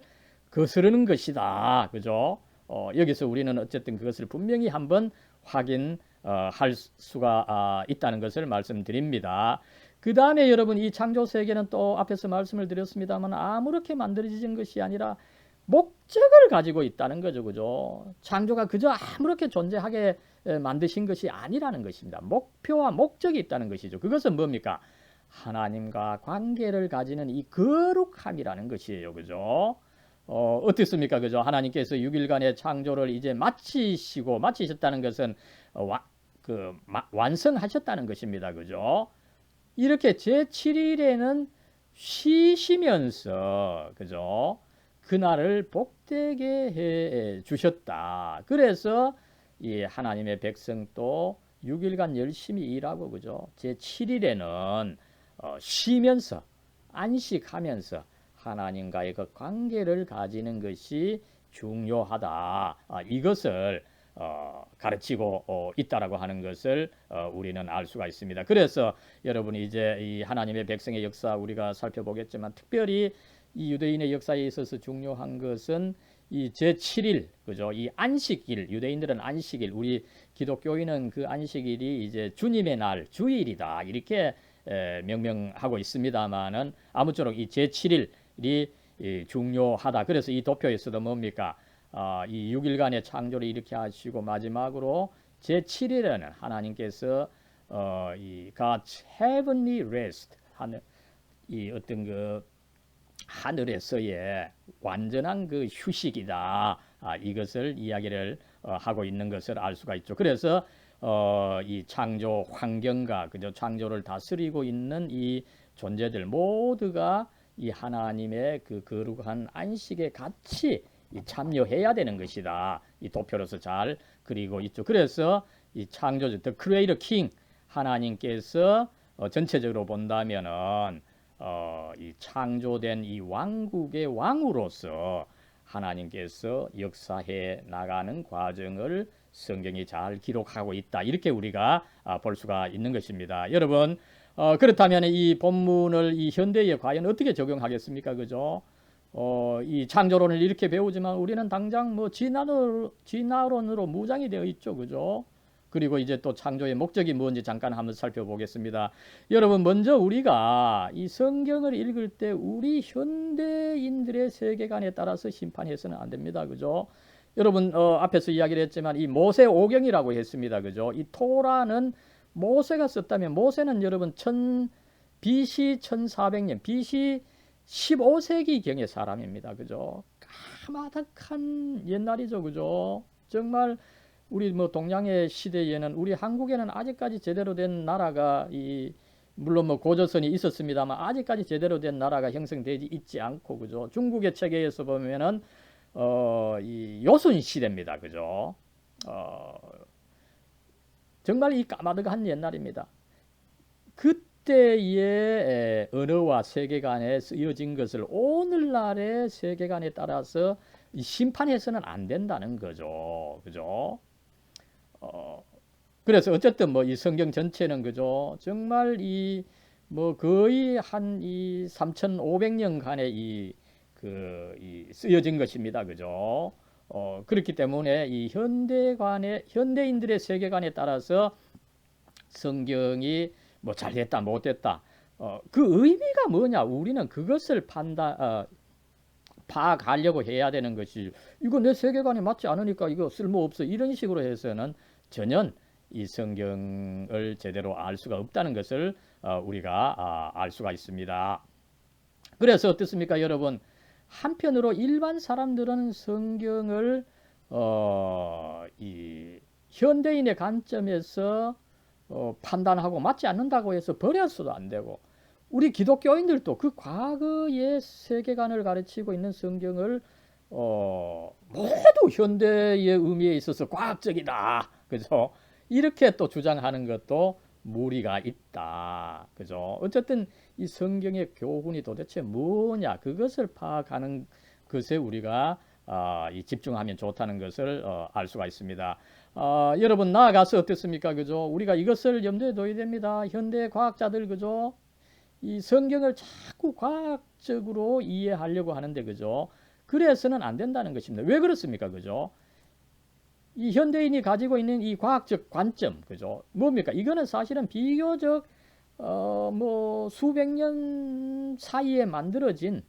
거스르는 것이다. 그죠? 여기서 우리는 어쨌든 그것을 분명히 한번 확인할 수가 있다는 것을 말씀드립니다. 그 다음에 여러분 이 창조 세계는 또 앞에서 말씀을 드렸습니다만 아무렇게 만들어진 것이 아니라 목적을 가지고 있다는 거죠. 그죠? 창조가 그저 아무렇게 존재하게 만드신 것이 아니라는 것입니다. 목표와 목적이 있다는 것이죠. 그것은 뭡니까? 하나님과 관계를 가지는 이 거룩함이라는 것이에요. 그죠? 어떻습니까? 그죠? 하나님께서 6일간의 창조를 이제 마치셨다는 것은 완성하셨다는 것입니다. 그죠? 이렇게 제7일에는 쉬시면서 그죠? 그날을 복되게 해 주셨다. 그래서 이 하나님의 백성도 6일간 열심히 일하고 그죠? 제7일에는 쉬면서 안식하면서 하나님과의 그 관계를 가지는 것이 중요하다. 이것을 가르치고 있다라고 하는 것을 우리는 알 수가 있습니다. 그래서 여러분이 이제 이 하나님의 백성의 역사 우리가 살펴보겠지만 특별히 이 유대인의 역사에 있어서 중요한 것은 이 제7일, 그죠? 이 안식일, 유대인들은 안식일, 우리 기독교인은 그 안식일이 이제 주님의 날, 주일이다. 이렇게 명명하고 있습니다만은 아무쪼록 이 제7일이 중요하다. 그래서 이 도표에서도 뭡니까? 이 6일간의 창조를 이렇게 하시고 마지막으로 제7일에는 하나님께서 이 God's heavenly rest 이 어떤 그 하늘에서의 완전한 그 휴식이다. 이것을 이야기를 하고 있는 것을 알 수가 있죠. 그래서 이 창조 환경과 그저 창조를 다스리고 있는 이 존재들 모두가 이 하나님의 그 거룩한 안식에 같이 참여해야 되는 것이다. 이 도표로서 잘 그리고 있죠. 그래서 이 창조주, The Creator King 하나님께서 전체적으로 본다면은 이 창조된 이 왕국의 왕으로서 하나님께서 역사해 나가는 과정을 성경이 잘 기록하고 있다. 이렇게 우리가 볼 수가 있는 것입니다. 여러분 그렇다면 이 본문을 이 현대에 과연 어떻게 적용하겠습니까? 그죠? 이 창조론을 이렇게 배우지만 우리는 당장 뭐 진화론으로 무장이 되어 있죠. 그죠? 그리고 이제 또 창조의 목적이 뭔지 잠깐 한번 살펴보겠습니다. 여러분 먼저 우리가 이 성경을 읽을 때 우리 현대인들의 세계관에 따라서 심판해서는 안 됩니다. 그죠? 여러분 앞에서 이야기를 했지만 이 모세 오경이라고 했습니다. 그죠? 이 토라는 모세가 썼다면 모세는 여러분 BC 1400년 BC 15세기경의 사람입니다. 그죠? 까마득한 옛날이죠. 그죠? 정말 우리 뭐 동양의 시대에는 우리 한국에는 아직까지 제대로 된 나라가 물론 뭐 고조선이 있었습니다만 아직까지 제대로 된 나라가 형성되지 있지 않고 그죠. 중국의 체계에서 보면은 이 요순 시대입니다. 그죠. 정말 이 까마득한 옛날입니다. 그때의 언어와 세계관에 쓰여진 것을 오늘날의 세계관에 따라서 심판해서는 안 된다는 거죠. 그죠? 그래서 어쨌든 뭐 이 성경 전체는 그죠? 정말 뭐 거의 한 3,500년간의 이 쓰여진 것입니다. 그죠? 그렇기 때문에 이 현대인들의 세계관에 따라서 성경이 뭐 잘됐다 못됐다 그 의미가 뭐냐 우리는 그것을 파악하려고 해야 되는 것이 이거 내 세계관에 맞지 않으니까 이거 쓸모없어 이런 식으로 해서는 전혀 이 성경을 제대로 알 수가 없다는 것을 우리가 알 수가 있습니다. 그래서 어떻습니까 여러분? 한편으로 일반 사람들은 성경을 이 현대인의 관점에서 판단하고 맞지 않는다고 해서 버려서도 안 되고 우리 기독교인들도 그 과거의 세계관을 가르치고 있는 성경을 모두 현대의 의미에 있어서 과학적이다. 그죠? 이렇게 또 주장하는 것도 무리가 있다. 그죠? 어쨌든 이 성경의 교훈이 도대체 뭐냐? 그것을 파악하는 것에 우리가 집중하면 좋다는 것을 알 수가 있습니다. 여러분 나아가서 어떻습니까? 그죠? 우리가 이것을 염두에 둬야 됩니다. 현대 과학자들 그죠? 이 성경을 자꾸 과학적으로 이해하려고 하는데 그죠? 그래서는 안 된다는 것입니다. 왜 그렇습니까? 그죠? 이 현대인이 가지고 있는 이 과학적 관점 그죠? 뭡니까? 이거는 사실은 비교적 뭐 수백 년 사이에 만들어진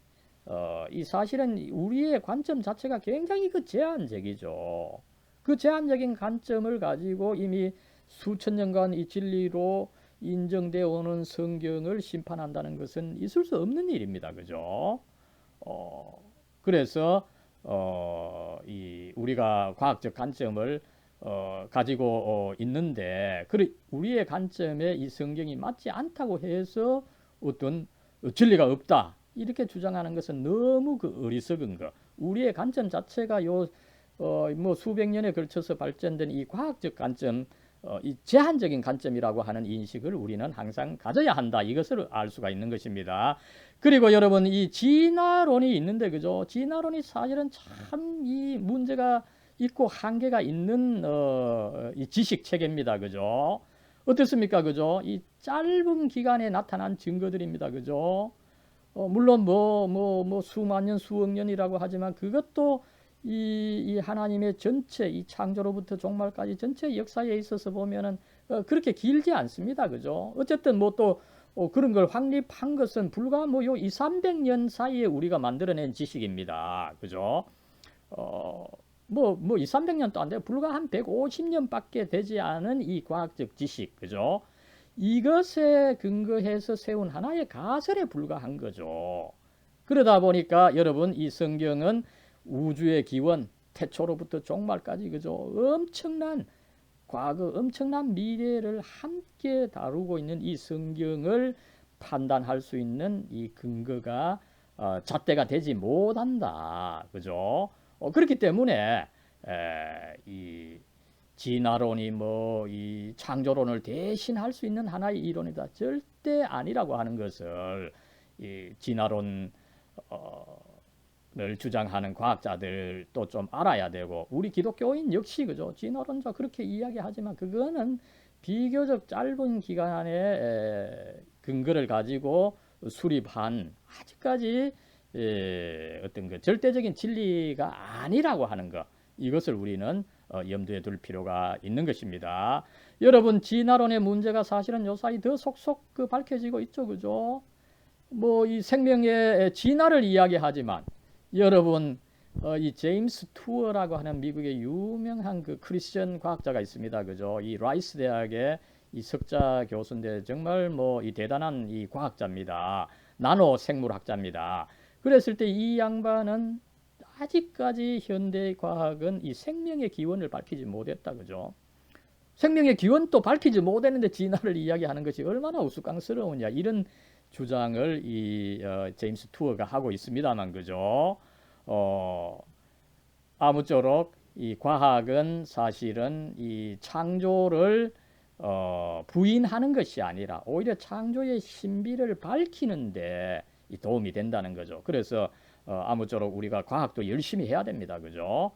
이 사실은 우리의 관점 자체가 굉장히 제한적이죠. 그 제한적인 관점을 가지고 이미 수천 년간 이 진리로 인정되어 오는 성경을 심판한다는 것은 있을 수 없는 일입니다. 그죠? 그래서 우리가 과학적 관점을 가지고 있는데 우리의 관점에 이 성경이 맞지 않다고 해서 어떤 진리가 없다 이렇게 주장하는 것은 너무 어리석은 거. 우리의 관점 자체가 뭐 수백 년에 걸쳐서 발전된 이 과학적 관점, 이 제한적인 관점이라고 하는 인식을 우리는 항상 가져야 한다. 이것을 알 수가 있는 것입니다. 그리고 여러분 이 진화론이 있는데 그죠? 진화론이 사실은 참 이 문제가 있고 한계가 있는 이 지식 체계입니다. 그죠? 어떻습니까? 그죠? 이 짧은 기간에 나타난 증거들입니다. 그죠? 물론 뭐 수만 년, 수억 년이라고 하지만 그것도 이 하나님의 전체 이 창조로부터 종말까지 전체 역사에 있어서 보면은 그렇게 길지 않습니다. 그죠? 어쨌든 뭐 또 그런 걸 확립한 것은 불과 뭐 요 2, 300년 사이에 우리가 만들어낸 지식입니다. 그죠? 뭐 2, 300년도 안 돼요. 불과 한 150년밖에 되지 않은 이 과학적 지식. 그죠? 이것에 근거해서 세운 하나의 가설에 불과한 거죠. 그러다 보니까 여러분 이 성경은 우주의 기원, 태초로부터 종말까지 그죠? 엄청난 과거, 엄청난 미래를 함께 다루고 있는 이 성경을 판단할 수 있는 이 근거가 잣대가 되지 못한다. 그죠? 그렇기 때문에 이 진화론이 뭐 이 창조론을 대신할 수 있는 하나의 이론이다. 절대 아니라고 하는 것을 이 진화론 을 주장하는 과학자들도 좀 알아야 되고 우리 기독교인 역시 그죠 진화론자 그렇게 이야기하지만 그거는 비교적 짧은 기간의 근거를 가지고 수립한 아직까지 어떤 그 절대적인 진리가 아니라고 하는 것 이것을 우리는 염두에 둘 필요가 있는 것입니다. 여러분 진화론의 문제가 사실은 요사이 더 속속 밝혀지고 있죠 그죠? 뭐 이 생명의 진화를 이야기하지만 여러분 이 제임스 투어라고 하는 미국의 유명한 그 크리스천 과학자가 있습니다. 그죠? 이 라이스 대학의 이 석자 교수인데 정말 뭐 이 대단한 이 과학자입니다. 나노 생물학자입니다. 그랬을 때 이 양반은 아직까지 현대 과학은 이 생명의 기원을 밝히지 못했다. 그죠? 생명의 기원도 밝히지 못했는데 진화를 이야기하는 것이 얼마나 우스꽝스러우냐, 이런 주장을 이 제임스 투어가 하고 있습니다만, 그죠? 아무쪼록 이 과학은 사실은 이 창조를 부인하는 것이 아니라 오히려 창조의 신비를 밝히는데 이 도움이 된다는 거죠. 그래서 아무쪼록 우리가 과학도 열심히 해야 됩니다. 그죠?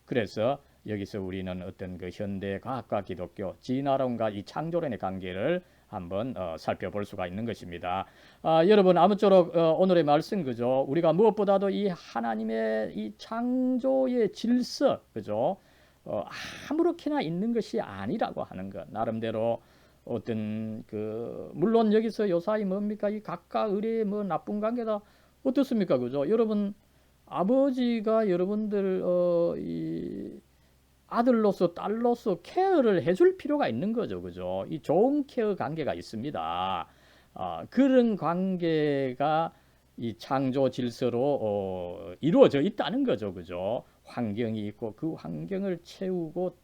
그래서 여기서 우리는 어떤 그 현대 과학과 기독교, 진화론과 이 창조론의 관계를 한번 살펴볼 수가 있는 것입니다. 여러분, 아무쪼록 오늘의 말씀, 그죠? 우리가 무엇보다도 이 하나님의 이 창조의 질서, 그죠? 아무렇게나 있는 것이 아니라고 하는 것. 나름대로 어떤 그 물론 여기서 요사이 뭡니까? 이 각과 의뢰의 뭐 나쁜 관계다 어떻습니까? 그죠? 여러분, 아버지가 여러분들 이 아들로서 딸로서 케어를 해줄 필요가 있는 거죠. 그죠? 이 좋은 케어 관계가 있습니다. 그런 관계가 이 창조 질서로 이루어져 있다는 거죠. 그죠? 환경이 있고 그 환경을 채우고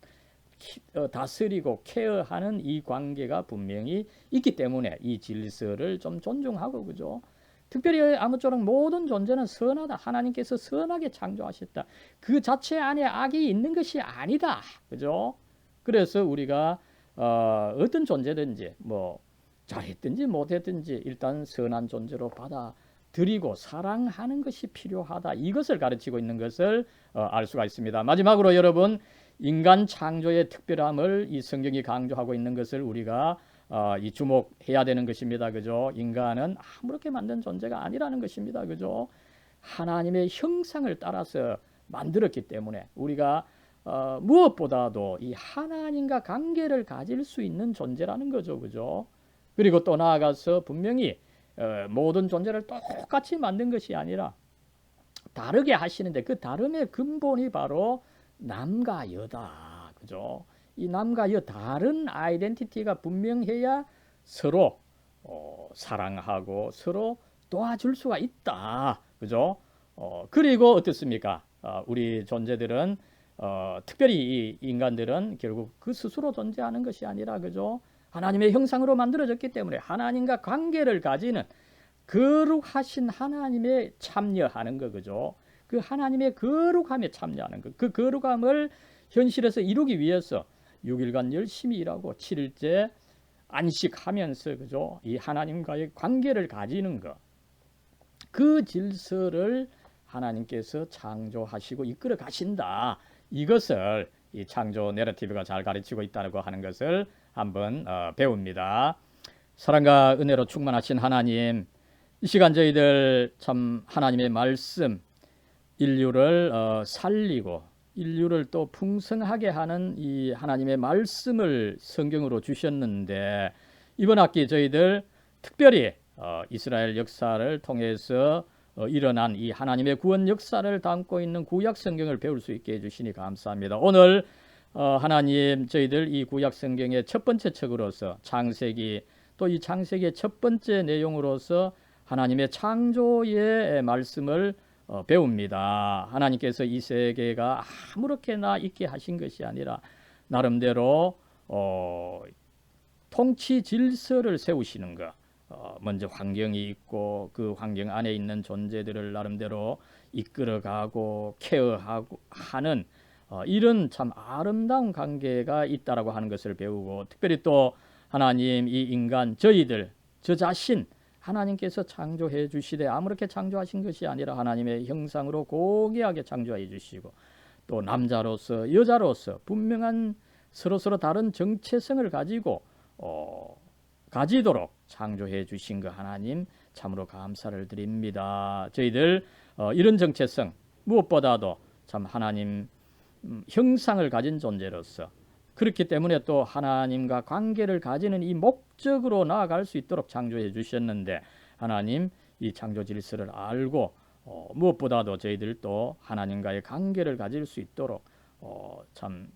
다스리고 케어하는 이 관계가 분명히 있기 때문에 이 질서를 좀 존중하고, 그죠? 특별히 아무쪼록 모든 존재는 선하다. 하나님께서 선하게 창조하셨다. 그 자체 안에 악이 있는 것이 아니다. 그죠? 그래서 우리가 어떤 존재든지 뭐 잘했든지 못했든지 일단 선한 존재로 받아들이고 사랑하는 것이 필요하다. 이것을 가르치고 있는 것을 알 수가 있습니다. 마지막으로 여러분, 인간 창조의 특별함을 이 성경이 강조하고 있는 것을 우리가 이 주목해야 되는 것입니다. 그죠? 인간은 아무렇게 만든 존재가 아니라는 것입니다. 그죠? 하나님의 형상을 따라서 만들었기 때문에 우리가 무엇보다도 이 하나님과 관계를 가질 수 있는 존재라는 거죠. 그죠? 그리고 또 나아가서 분명히 모든 존재를 똑같이 만든 것이 아니라 다르게 하시는데 그 다름의 근본이 바로 남과 여다. 그죠? 이 남과 여 다른 아이덴티티가 분명해야 서로 사랑하고 서로 도와줄 수가 있다. 그죠? 그리고 어떻습니까? 우리 존재들은 특별히 이 인간들은 결국 그 스스로 존재하는 것이 아니라, 그죠? 하나님의 형상으로 만들어졌기 때문에 하나님과 관계를 가지는 거룩하신 하나님에 참여하는 거, 그죠? 그 하나님의 거룩함에 참여하는 것, 그 거룩함을 현실에서 이루기 위해서 6일간 열심히 일하고 7일째 안식하면서, 그죠? 이 하나님과의 관계를 가지는 것, 그 질서를 하나님께서 창조하시고 이끌어 가신다. 이것을 이 창조 내러티브가 잘 가르치고 있다고 하는 것을 한번 배웁니다. 사랑과 은혜로 충만하신 하나님, 이 시간 저희들 참 하나님의 말씀, 인류를 살리고 인류를 또 풍성하게 하는 이 하나님의 말씀을 성경으로 주셨는데, 이번 학기 저희들 특별히 이스라엘 역사를 통해서 일어난 이 하나님의 구원 역사를 담고 있는 구약 성경을 배울 수 있게 해주시니 감사합니다. 오늘 하나님, 저희들 이 구약 성경의 첫 번째 책으로서 창세기, 또 이 창세기의 첫 번째 내용으로서 하나님의 창조의 말씀을 배웁니다. 하나님께서 이 세계가 아무렇게나 있게 하신 것이 아니라 나름대로 통치 질서를 세우시는 것, 먼저 환경이 있고 그 환경 안에 있는 존재들을 나름대로 이끌어가고 케어하고 하는 이런 참 아름다운 관계가 있다라고 하는 것을 배우고, 특별히 또 하나님, 이 인간, 저희들, 저 자신 하나님께서 창조해 주시되 아무렇게 창조하신 것이 아니라 하나님의 형상으로 고귀하게 창조해 주시고, 또 남자로서 여자로서 분명한 서로서로 다른 정체성을 가지고 가지도록 창조해 주신 것, 하나님 참으로 감사를 드립니다. 저희들 이런 정체성, 무엇보다도 참 하나님 형상을 가진 존재로서, 그렇기 때문에 또 하나님과 관계를 가지는 이 목적으로 나아갈 수 있도록 창조해 주셨는데, 하나님 이 창조 질서를 알고 무엇보다도 저희들 또 하나님과의 관계를 가질 수 있도록 참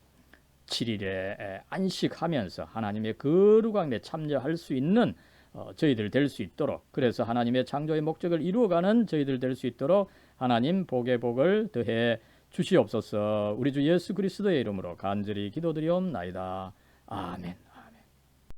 7일에 안식하면서 하나님의 거룩함에 참여할 수 있는 저희들 될 수 있도록, 그래서 하나님의 창조의 목적을 이루어가는 저희들 될 수 있도록 하나님 복의 복을 더해 주시옵소서. 우리 주 예수 그리스도의 이름으로 간절히 기도드리옵나이다. 아멘.